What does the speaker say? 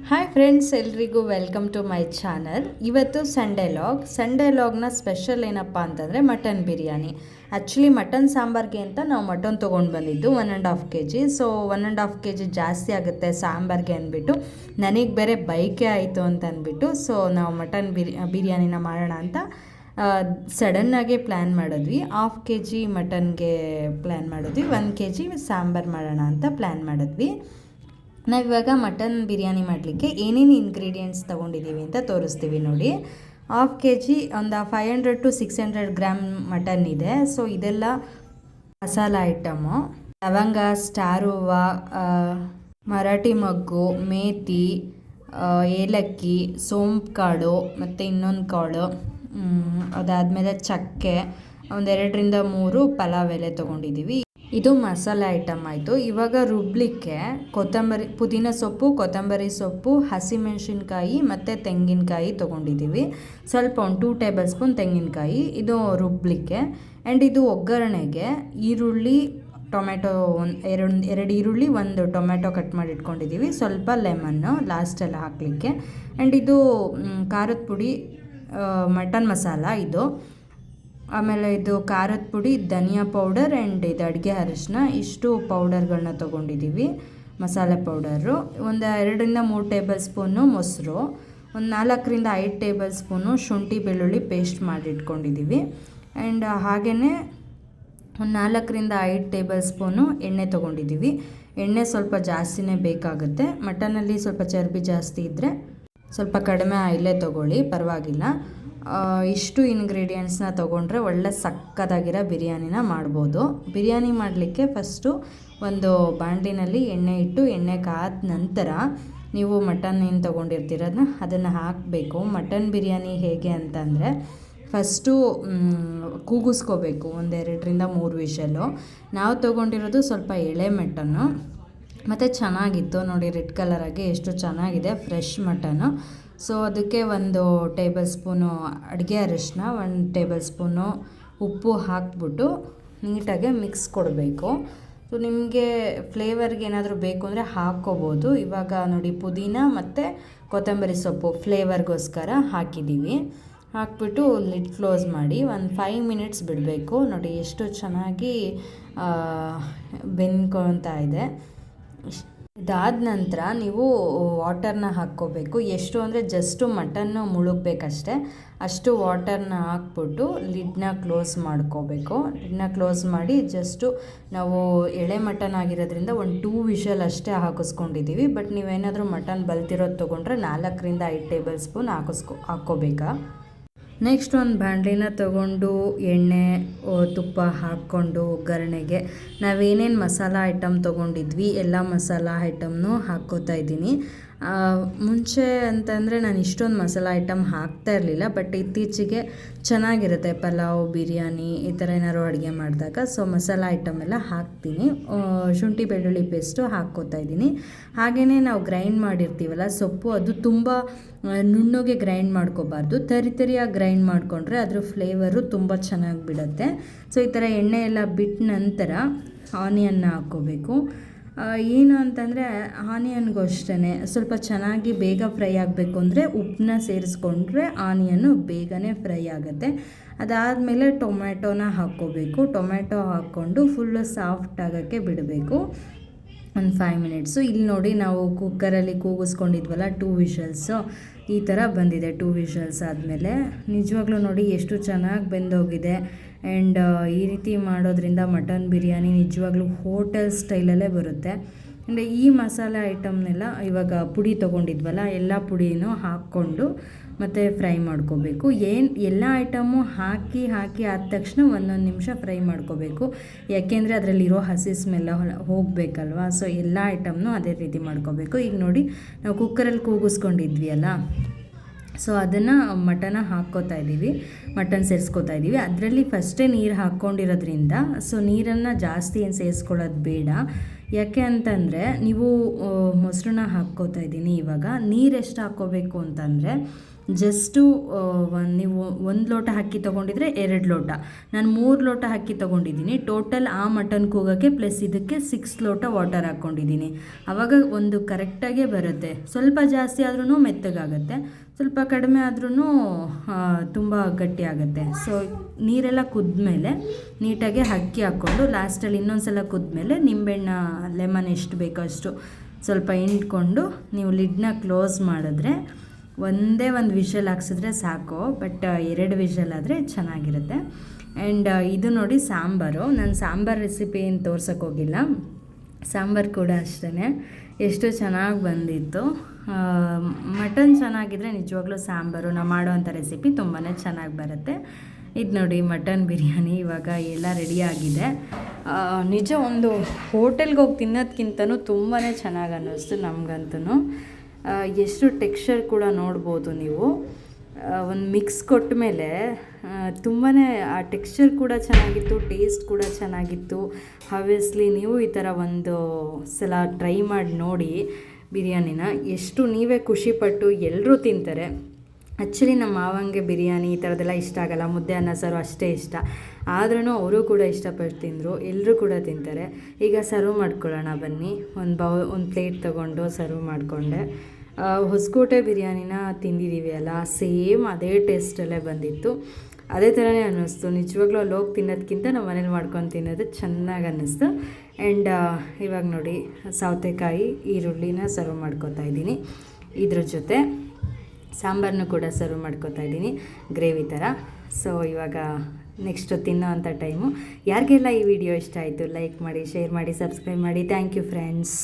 Hi friends, ಎಲ್ರಿಗೂ welcome to my channel. ಇವತ್ತು Sunday ಲಾಗ್ನ special ಏನಪ್ಪ ಅಂತಂದರೆ ಮಟನ್ ಬಿರಿಯಾನಿ. ಆ್ಯಕ್ಚುಲಿ ಮಟನ್ ಸಾಂಬಾರ್ಗೆ ಅಂತ ನಾವು ಮಟನ್ ತೊಗೊಂಡು ಬಂದಿದ್ದು 1.5 kg. ಸೊ 1.5 kg ಜಾಸ್ತಿ ಆಗುತ್ತೆ ಸಾಂಬಾರ್ಗೆ ಅಂದ್ಬಿಟ್ಟು ನನಗೆ ಬೇರೆ ಬೈಕೆ ಆಯಿತು ಅಂತ ಅಂದ್ಬಿಟ್ಟು ಸೊ ನಾವು ಮಟನ್ ಬಿರಿಯಾನಿನ ಮಾಡೋಣ ಅಂತ ಸಡನ್ನಾಗೆ ಪ್ಲ್ಯಾನ್ ಮಾಡಿದ್ವಿ. 1/2 kg ಮಟನ್ಗೆ ಪ್ಲ್ಯಾನ್ ಮಾಡಿದ್ವಿ, 1 kg ಸಾಂಬಾರು ಮಾಡೋಣ ಅಂತ ಪ್ಲ್ಯಾನ್ ಮಾಡಿದ್ವಿ. ನಾವಿವಾಗ ಮಟನ್ ಬಿರಿಯಾನಿ ಮಾಡಲಿಕ್ಕೆ ಏನೇನು ಇಂಗ್ರೀಡಿಯೆಂಟ್ಸ್ ತೊಗೊಂಡಿದ್ದೀವಿ ಅಂತ ತೋರಿಸ್ತೀವಿ ನೋಡಿ. 1/2 kg ಒಂದು 500 to 600 ಗ್ರಾಮ್ ಮಟನ್ ಇದೆ. ಸೊ ಇದೆಲ್ಲ ಮಸಾಲ ಐಟಮು: ಲವಂಗ, ಸ್ಟಾರ್ ಹೂವು, ಮರಾಠಿ ಮೊಗ್ಗು, ಮೇಥಿ, ಏಲಕ್ಕಿ, ಸೋಂಪು ಕಾಳು ಮತ್ತು ಇನ್ನೊಂದು ಕಾಳು, ಅದಾದಮೇಲೆ ಚಕ್ಕೆ, ಒಂದು 2ರಿಂದ 3 ಪಲಾವ್ ಎಲೆ ತೊಗೊಂಡಿದ್ದೀವಿ. ಇದು ಮಸಾಲೆ ಐಟಮ್ ಆಯಿತು. ಇವಾಗ ರುಬ್ಲಿಕ್ಕೆ ಪುದೀನ ಸೊಪ್ಪು, ಕೊತ್ತಂಬರಿ ಸೊಪ್ಪು, ಹಸಿಮೆಣಸಿನ್ಕಾಯಿ ಮತ್ತು ತೆಂಗಿನಕಾಯಿ ತೊಗೊಂಡಿದ್ದೀವಿ. ಸ್ವಲ್ಪ ಒಂದು 2 ಟೇಬಲ್ ಸ್ಪೂನ್ ತೆಂಗಿನಕಾಯಿ ಇದು ರುಬ್ಲಿಕ್ಕೆ. ಆ್ಯಂಡ್ ಇದು ಒಗ್ಗರಣೆಗೆ ಈರುಳ್ಳಿ, ಟೊಮೆಟೊ, ಎರಡು ಈರುಳ್ಳಿ, 1 ಟೊಮೆಟೊ ಕಟ್ ಮಾಡಿ ಇಟ್ಕೊಂಡಿದ್ದೀವಿ, ಸ್ವಲ್ಪ ಲೆಮನ್ನು ಲಾಸ್ಟಲ್ಲಿ ಹಾಕಲಿಕ್ಕೆ. ಆ್ಯಂಡ್ ಇದು ಖಾರದ ಪುಡಿ, ಮಟನ್ ಮಸಾಲ ಇದು. ಆಮೇಲೆ ಇದು ಖಾರದ ಪುಡಿ, ಧನಿಯಾ ಪೌಡರ್ ಆ್ಯಂಡ್ ಇದು ಅಡುಗೆ ಅರಿಶಿನ, ಇಷ್ಟು ಪೌಡರ್ಗಳನ್ನ ತೊಗೊಂಡಿದ್ದೀವಿ, ಮಸಾಲೆ ಪೌಡರು. ಒಂದು 2ರಿಂದ 3 ಟೇಬಲ್ ಸ್ಪೂನು ಮೊಸರು, ಒಂದು 4ರಿಂದ 5 ಟೇಬಲ್ ಸ್ಪೂನು ಶುಂಠಿ ಬೆಳ್ಳುಳ್ಳಿ ಪೇಸ್ಟ್ ಮಾಡಿಟ್ಕೊಂಡಿದ್ದೀವಿ. ಆ್ಯಂಡ್ ಹಾಗೆಯೇ ಒಂದು 4ರಿಂದ 5 ಟೇಬಲ್ ಸ್ಪೂನು ಎಣ್ಣೆ ತೊಗೊಂಡಿದ್ದೀವಿ. ಎಣ್ಣೆ ಸ್ವಲ್ಪ ಜಾಸ್ತಿನೇ ಬೇಕಾಗುತ್ತೆ. ಮಟನಲ್ಲಿ ಸ್ವಲ್ಪ ಚರ್ಬಿ ಜಾಸ್ತಿ ಇದ್ದರೆ ಸ್ವಲ್ಪ ಕಡಿಮೆ ಆಯಿಲೇ ತೊಗೊಳ್ಳಿ, ಪರವಾಗಿಲ್ಲ. ಇಷ್ಟು ಇಂಗ್ರೀಡಿಯೆಂಟ್ಸ್ನ ತೊಗೊಂಡ್ರೆ ಒಳ್ಳೆ ಸಕ್ಕತ್ತಾಗಿರೋ ಬಿರಿಯಾನಿನ ಮಾಡ್ಬೋದು. ಬಿರಿಯಾನಿ ಮಾಡಲಿಕ್ಕೆ ಫಸ್ಟು ಒಂದು ಬಾಣಲಿನಲ್ಲಿ ಎಣ್ಣೆ ಇಟ್ಟು, ಎಣ್ಣೆ ಕಾದ ನಂತರ ನೀವು ಮಟನ್ ಏನು ತೊಗೊಂಡಿರ್ತೀರದನ್ನ ಅದನ್ನು ಹಾಕಬೇಕು. ಮಟನ್ ಬಿರಿಯಾನಿ ಹೇಗೆ ಅಂತಂದರೆ ಫಸ್ಟು ಕೂಗಿಸ್ಕೋಬೇಕು, ಒಂದು 2ರಿಂದ 3 ವಿಷಲು. ನಾವು ತೊಗೊಂಡಿರೋದು ಸ್ವಲ್ಪ ಎಳೆ ಮಟನ್ನು ಮತ್ತು ಚೆನ್ನಾಗಿತ್ತು ನೋಡಿ, ರೆಡ್ ಕಲರಾಗಿ ಎಷ್ಟು ಚೆನ್ನಾಗಿದೆ, ಫ್ರೆಶ್ ಮಟನ್ನು. ಸೊ ಅದಕ್ಕೆ 1 ಟೇಬಲ್ ಸ್ಪೂನು ಅಡುಗೆ ಅರಿಶಿನ, 1 ಟೇಬಲ್ ಸ್ಪೂನು ಉಪ್ಪು ಹಾಕ್ಬಿಟ್ಟು ನೀಟಾಗಿ ಮಿಕ್ಸ್ ಕೊಡಬೇಕು. ಸೊ ನಿಮಗೆ ಫ್ಲೇವರ್ಗೆ ಏನಾದರೂ ಬೇಕು ಅಂದರೆ ಹಾಕ್ಕೋಬೋದು. ಇವಾಗ ನೋಡಿ, ಪುದೀನ ಮತ್ತು ಕೊತ್ತಂಬರಿ ಸೊಪ್ಪು ಫ್ಲೇವರ್ಗೋಸ್ಕರ ಹಾಕಿದ್ದೀವಿ. ಹಾಕ್ಬಿಟ್ಟು ಲಿಡ್ ಕ್ಲೋಸ್ ಮಾಡಿ ಒಂದು 5 ಮಿನಿಟ್ಸ್ ಬಿಡಬೇಕು. ನೋಡಿ ಎಷ್ಟು ಚೆನ್ನಾಗಿ ಬೆಂದ್ಕೊಳ್ತಾ ಇದೆ. ಇದಾದ ನಂತರ ನೀವು ವಾಟರ್ನ ಹಾಕ್ಕೋಬೇಕು. ಎಷ್ಟು ಅಂದರೆ ಜಸ್ಟು ಮಟನ್ನು ಮುಳುಗಬೇಕಷ್ಟೆ, ಅಷ್ಟು ವಾಟರ್ನ ಹಾಕ್ಬಿಟ್ಟು ಲಿಡ್ನ ಕ್ಲೋಸ್ ಮಾಡ್ಕೋಬೇಕು. ಲಿಡ್ನ ಕ್ಲೋಸ್ ಮಾಡಿ ಜಸ್ಟು ನಾವು ಎಳೆ ಮಟನ್ ಆಗಿರೋದ್ರಿಂದ ಒಂದು 2 ವಿಷಲ್ ಅಷ್ಟೇ ಹಾಕಿಸ್ಕೊಂಡಿದ್ದೀವಿ. ಬಟ್ ನೀವೇನಾದರೂ ಮಟನ್ ಬಲ್ತಿರೋದು ತೊಗೊಂಡ್ರೆ 4ರಿಂದ 5 ಟೇಬಲ್ ಸ್ಪೂನ್ ಹಾಕ್ಕೋಬೇಕಾ. ನೆಕ್ಸ್ಟ್ ಒಂದು ಬಾಣಲಿನ ತೊಗೊಂಡು ಎಣ್ಣೆ, ತುಪ್ಪ ಹಾಕ್ಕೊಂಡು ಒಗ್ಗರಣೆಗೆ ನಾವೇನೇನು ಮಸಾಲ ಐಟಮ್ ತೊಗೊಂಡಿದ್ವಿ ಎಲ್ಲ ಮಸಾಲ ಐಟಮ್ನೂ ಹಾಕ್ಕೋತಾ ಇದ್ದೀನಿ. ಮುಂಚೆ ಅಂತಂದರೆ ನಾನು ಇಷ್ಟೊಂದು ಮಸಾಲ ಐಟಮ್ ಹಾಕ್ತಾ ಇರಲಿಲ್ಲ, ಬಟ್ ಇತ್ತೀಚೆಗೆ ಚೆನ್ನಾಗಿರುತ್ತೆ ಪಲಾವ್, ಬಿರಿಯಾನಿ ಈ ಥರ ಏನಾದ್ರು ಅಡುಗೆ ಮಾಡಿದಾಗ. ಸೊ ಮಸಾಲ ಐಟಮ್ ಎಲ್ಲ ಹಾಕ್ತೀನಿ. ಶುಂಠಿ ಬೆಳ್ಳುಳ್ಳಿ ಪೇಸ್ಟು ಹಾಕ್ಕೋತಾ ಇದ್ದೀನಿ. ಹಾಗೆಯೇ ನಾವು ಗ್ರೈಂಡ್ ಮಾಡಿರ್ತೀವಲ್ಲ ಸೊಪ್ಪು, ಅದು ತುಂಬ ನುಣ್ಣಗೆ ಗ್ರೈಂಡ್ ಮಾಡ್ಕೋಬಾರ್ದು, ತರಿಯಾಗಿ ಗ್ರೈಂಡ್ ಮಾಡಿಕೊಂಡ್ರೆ ಅದ್ರ ಫ್ಲೇವರು ತುಂಬ ಚೆನ್ನಾಗಿ ಬಿಡುತ್ತೆ. ಸೊ ಈ ಥರ ಎಣ್ಣೆ ಎಲ್ಲ ಬಿಟ್ಟ ನಂತರ ಆನಿಯನ್ನ ಹಾಕ್ಕೋಬೇಕು. ಏನು ಅಂತಂದರೆ ಆನಿಯನ್ಗೂ ಅಷ್ಟೇ ಸ್ವಲ್ಪ ಚೆನ್ನಾಗಿ ಬೇಗ ಫ್ರೈ ಆಗಬೇಕು ಅಂದರೆ ಉಪ್ಪನ್ನ ಸೇರಿಸ್ಕೊಂಡ್ರೆ ಆನಿಯನ್ನು ಬೇಗನೆ ಫ್ರೈ ಆಗುತ್ತೆ. ಅದಾದಮೇಲೆ ಟೊಮ್ಯಾಟೋನ ಹಾಕ್ಕೋಬೇಕು. ಟೊಮ್ಯಾಟೊ ಹಾಕ್ಕೊಂಡು ಫುಲ್ಲು ಸಾಫ್ಟ್ ಆಗೋಕ್ಕೆ ಬಿಡಬೇಕು ಒಂದು 5 ಮಿನಿಟ್ಸು. ಇಲ್ಲಿ ನೋಡಿ, ನಾವು ಕುಕ್ಕರಲ್ಲಿ ಕೂಗಿಸ್ಕೊಂಡಿದ್ವಲ್ಲ 2 ವಿಷಲ್ಸು, ಈ ಥರ ಬಂದಿದೆ. 2 ವಿಷಲ್ಸ್ ಆದಮೇಲೆ ನಿಜವಾಗ್ಲೂ ನೋಡಿ ಎಷ್ಟು ಚೆನ್ನಾಗಿ ಬೆಂದೋಗಿದೆ. ಆ್ಯಂಡ್ ಈ ರೀತಿ ಮಾಡೋದ್ರಿಂದ ಮಟನ್ ಬಿರಿಯಾನಿ ನಿಜವಾಗ್ಲೂ ಹೋಟೆಲ್ ಸ್ಟೈಲಲ್ಲೇ ಬರುತ್ತೆ. ಆ್ಯಂಡ್ ಈ ಮಸಾಲೆ ಐಟಮ್ನೆಲ್ಲ ಇವಾಗ ಪುಡಿ ತೊಗೊಂಡಿದ್ವಲ್ಲ ಎಲ್ಲ ಪುಡಿನೂ ಹಾಕ್ಕೊಂಡು ಮತ್ತು ಫ್ರೈ ಮಾಡ್ಕೋಬೇಕು. ಎಲ್ಲ ಐಟಮು ಹಾಕಿ ಆದ ತಕ್ಷಣ 1 ನಿಮಿಷ ಫ್ರೈ ಮಾಡ್ಕೋಬೇಕು. ಯಾಕೆಂದರೆ ಅದರಲ್ಲಿರೋ ಹಸಿ ಸ್ಮೆಲ್ಲ ಹೋಗಬೇಕಲ್ವ. ಸೊ ಎಲ್ಲ ಐಟಮ್ನೂ ಅದೇ ರೀತಿ ಮಾಡ್ಕೋಬೇಕು. ಈಗ ನೋಡಿ, ನಾವು ಕುಕ್ಕರಲ್ಲಿ ಕೂಗಿಸ್ಕೊಂಡಿದ್ವಿ ಅಲ್ಲ, ಸೊ ಅದನ್ನು ಮಟನ ಹಾಕ್ಕೋತಾ ಇದ್ದೀವಿ, ಮಟನ್ ಸೇರಿಸ್ಕೋತಾ ಇದ್ದೀವಿ. ಅದರಲ್ಲಿ ಫಸ್ಟೇ ನೀರು ಹಾಕ್ಕೊಂಡಿರೋದ್ರಿಂದ ಸೊ ನೀರನ್ನು ಜಾಸ್ತಿ ಏನು ಸೇರಿಸ್ಕೊಳ್ಳೋದು ಬೇಡ. ಯಾಕೆ ಅಂತಂದರೆ ನೀವು ಮೊಸರನ್ನ ಹಾಕ್ಕೋತಾ ಇದ್ದೀನಿ. ಇವಾಗ ನೀರು ಎಷ್ಟು ಹಾಕ್ಕೋಬೇಕು ಅಂತಂದರೆ ಜಸ್ಟು ನೀವು 1 ಲೋಟ ಅಕ್ಕಿ ತೊಗೊಂಡಿದ್ರೆ 2 ಲೋಟ, ನಾನು 3 ಲೋಟ ಅಕ್ಕಿ ತೊಗೊಂಡಿದ್ದೀನಿ ಟೋಟಲ್ ಆ ಮಟನ್ ಕೂಗೋಕ್ಕೆ, ಪ್ಲಸ್ ಇದಕ್ಕೆ 6 ಲೋಟ ವಾಟರ್ ಹಾಕ್ಕೊಂಡಿದ್ದೀನಿ. ಆವಾಗ ಒಂದು ಕರೆಕ್ಟಾಗೇ ಬರುತ್ತೆ. ಸ್ವಲ್ಪ ಜಾಸ್ತಿ ಆದ್ರೂ ಮೆತ್ತಗಾಗುತ್ತೆ, ಸ್ವಲ್ಪ ಕಡಿಮೆ ಆದ್ರೂ ತುಂಬ ಗಟ್ಟಿ ಆಗುತ್ತೆ. ಸೊ ನೀರೆಲ್ಲ ಕುದ್ಮೇಲೆ ನೀಟಾಗಿ ಅಕ್ಕಿ ಹಾಕ್ಕೊಂಡು ಲಾಸ್ಟಲ್ಲಿ ಇನ್ನೊಂದು ಸಲ ಕುದ್ಮೇಲೆ ನಿಂಬೆಹಣ್ಣು ಲೆಮನ್ ಎಷ್ಟು ಬೇಕೋ ಅಷ್ಟು ಸ್ವಲ್ಪ ಹಿಂಡ್ಕೊಂಡು ನೀವು ಲಿಡ್ನ ಕ್ಲೋಸ್ ಮಾಡಿದ್ರೆ ಒಂದೇ ಒಂದು ವಿಷಲ್ ಹಾಕ್ಸಿದ್ರೆ ಸಾಕು. ಬಟ್ 2 ವಿಷಲ್ ಆದರೆ ಚೆನ್ನಾಗಿರುತ್ತೆ. ಆ್ಯಂಡ್ ಇದು ನೋಡಿ ಸಾಂಬಾರು. ನಾನು ಸಾಂಬಾರು ರೆಸಿಪಿ ಏನು ತೋರ್ಸೋಕ್ಕೆ ಹೋಗಿಲ್ಲ. ಸಾಂಬಾರು ಕೂಡ ಅಷ್ಟೇ ಎಷ್ಟು ಚೆನ್ನಾಗಿ ಬಂದಿತ್ತು. ಮಟನ್ ಚೆನ್ನಾಗಿದ್ರೆ ನಿಜವಾಗ್ಲೂ ಸಾಂಬಾರು ನಾವು ಮಾಡೋವಂಥ ರೆಸಿಪಿ ತುಂಬಾ ಚೆನ್ನಾಗಿ ಬರುತ್ತೆ. ಇದು ನೋಡಿ ಮಟನ್ ಬಿರಿಯಾನಿ ಇವಾಗ ಎಲ್ಲ ರೆಡಿಯಾಗಿದೆ. ನಿಜ ಒಂದು ಹೋಟೆಲ್ಗೆ ಹೋಗಿ ತಿನ್ನೋದ್ಕಿಂತನೂ ತುಂಬಾ ಚೆನ್ನಾಗಿ ಅನ್ನಿಸ್ತು ನಮಗಂತೂ. ಎಷ್ಟು ಟೆಕ್ಸ್ಚರ್ ಕೂಡ ನೋಡ್ಬೋದು ನೀವು. ಒಂದು ಮಿಕ್ಸ್ ಕೊಟ್ಟ ಮೇಲೆ ತುಂಬಾ ಆ ಟೆಕ್ಸ್ಚರ್ ಕೂಡ ಚೆನ್ನಾಗಿತ್ತು, ಟೇಸ್ಟ್ ಕೂಡ ಚೆನ್ನಾಗಿತ್ತು. ಆಬ್ವಿಯಸ್ಲಿ ನೀವು ಈ ಥರ ಒಂದು ಸಲ ಟ್ರೈ ಮಾಡಿ ನೋಡಿ ಬಿರಿಯಾನಿನ. ಎಷ್ಟು ನೀವೇ ಖುಷಿಪಟ್ಟು ಎಲ್ಲರೂ ತಿಂತಾರೆ. ಆ್ಯಕ್ಚುಲಿ ನಮ್ಮ ಮಾವಂಗೆ ಬಿರಿಯಾನಿ ಈ ಥರದ್ದೆಲ್ಲ ಇಷ್ಟ ಆಗೋಲ್ಲ, ಮುದ್ದೆ ಅನ್ನ ಸಾರು ಅಷ್ಟೇ ಇಷ್ಟ. ಆದ್ರೂ ಅವರು ಕೂಡ ಇಷ್ಟಪಟ್ಟು ತಿಂದರು, ಎಲ್ಲರೂ ಕೂಡ ತಿಂತಾರೆ. ಈಗ ಸರ್ವ್ ಮಾಡ್ಕೊಳ್ಳೋಣ ಬನ್ನಿ. ಒಂದು ಪ್ಲೇಟ್ ತೊಗೊಂಡು ಸರ್ವ್ ಮಾಡಿಕೊಂಡೆ. ಹೊಸಕೋಟೆ ಬಿರಿಯಾನಿನ ತಿಂದಿದ್ದೀವಿ ಅಲ್ಲ, ಸೇಮ್ ಅದೇ ಟೇಸ್ಟಲ್ಲೇ ಬಂದಿತ್ತು. ಅದೇ ಥರನೇ ಅನ್ನಿಸ್ತು. ನಿಜವಾಗ್ಲೂ ಅಲ್ಲಿ ಹೋಗಿ ತಿನ್ನೋದಕ್ಕಿಂತ ನಾವು ಮನೇಲಿ ಮಾಡ್ಕೊಂಡು ತಿನ್ನೋದು ಚೆನ್ನಾಗಿ ಅನ್ನಿಸ್ತು. ಆ್ಯಂಡ್ ಇವಾಗ ನೋಡಿ ಸೌತೆಕಾಯಿ ಈರುಳ್ಳಿನ ಸರ್ವ್ ಮಾಡ್ಕೊತಾ ಇದ್ದೀನಿ. ಇದ್ರ ಜೊತೆ ಸಾಂಬಾರನ್ನು ಕೂಡ ಸರ್ವ್ ಮಾಡ್ಕೊತಾ ಇದ್ದೀನಿ ಗ್ರೇವಿ ಥರ. ಸೊ ಇವಾಗ ನೆಕ್ಸ್ಟು ತಿನ್ನೋ ಅಂಥ ಟೈಮು. ಯಾರಿಗೆಲ್ಲ ಈ ವಿಡಿಯೋ ಇಷ್ಟ ಆಯಿತು ಲೈಕ್ ಮಾಡಿ, ಶೇರ್ ಮಾಡಿ, ಸಬ್ಸ್ಕ್ರೈಬ್ ಮಾಡಿ. Thank you friends.